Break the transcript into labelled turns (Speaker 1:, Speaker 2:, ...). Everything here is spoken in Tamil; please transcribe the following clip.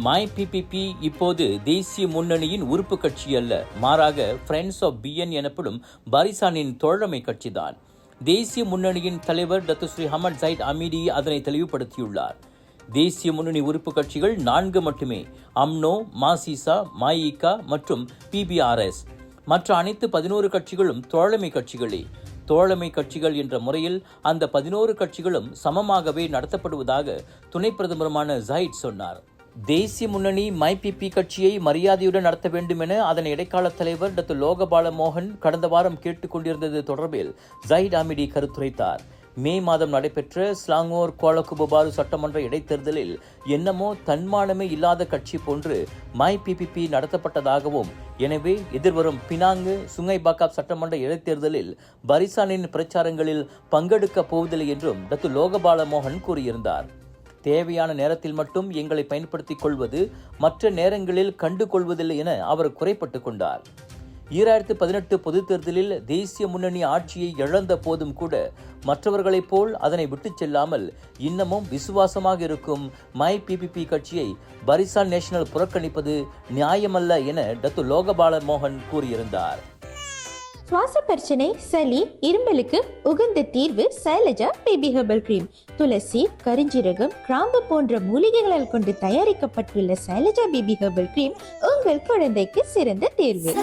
Speaker 1: மை பிபிபி இப்போது தேசிய முன்னணியின் உறுப்பு கட்சி அல்ல, மாறாக ஃப்ரெண்ட்ஸ் ஆஃப் பிஎன் எனப்படும் பாரிசானின் தோழமை கட்சிதான். தேசிய முன்னணியின் தலைவர் டத்துஸ்ரீ ஹமட் ஜைட் அமீடி அதனை தெளிவுபடுத்தியுள்ளார். தேசிய முன்னணி உறுப்பு கட்சிகள் 4 மட்டுமே: அம்னோ, மாசிசா, மாயிகா மற்றும் பிபிஆர்எஸ். மற்ற அனைத்து 11 கட்சிகளும் தோழமை கட்சிகளே. தோழமை கட்சிகள் என்ற முறையில் அந்த 11 கட்சிகளும் சமமாகவே நடத்தப்படுவதாக துணை பிரதமருமான ஜைட் சொன்னார். தேசிய முன்னணி மைபிபி கட்சியை மரியாதையுடன் நடத்த வேண்டும் என அதன் இடைக்கால தலைவர் டாக்டர் லோகபால மோகன் கடந்த வாரம் கேட்டுக் கொண்டிருந்தது தொடர்பில் ஜைட் அமிடி கருத்துரைத்தார். மே மாதம் நடைபெற்ற ஸ்லாங்கோர் கோலகுபபாரு சட்டமன்ற இடைத்தேர்தலில் என்னமோ தன்மானமே இல்லாத கட்சி போன்று மைபிபிபி நடத்தப்பட்டதாகவும், எனவே எதிர்வரும் பினாங்கு சுங்கைபாக்காப் சட்டமன்ற இடைத்தேர்தலில் பரிசானின் பிரச்சாரங்களில் பங்கெடுக்கப் போவதில்லை என்றும் டாக்டர் லோகபால மோகன் கூறியிருந்தார். தேவையான நேரத்தில் மட்டும் எங்களை பயன்படுத்திக் கொள்வது, மற்ற நேரங்களில் கண்டு கொள்வதில்லை என அவர் குறைப்பட்டுக் கொண்டார். 2018 பொதுத் தேர்தலில் தேசிய முன்னணி ஆட்சியை இழந்த போதும் கூட மற்றவர்களைப் போல் அதனை விட்டுச் செல்லாமல் இன்னமும் விசுவாசமாக இருக்கும் மை பிபிபி கட்சியை பரிசான் நேஷனல் புறக்கணிப்பது நியாயமல்ல என டாக்டர் லோகபால மோகன் கூறியிருந்தார்.
Speaker 2: சுவாச பிரச்சனை, சளி, இரும்பலுக்கு உகந்த தீர்வு சைலஜா பேபி ஹெர்பல் கிரீம். துளசி, கரிஞ்சீரகம், கிராம்பு போன்ற மூலிகைகளால் கொண்டு தயாரிக்கப்பட்டுள்ள சைலஜா பேபி ஹெர்பல் கிரீம் உங்கள் குழந்தைக்கு சிறந்த தேர்வு.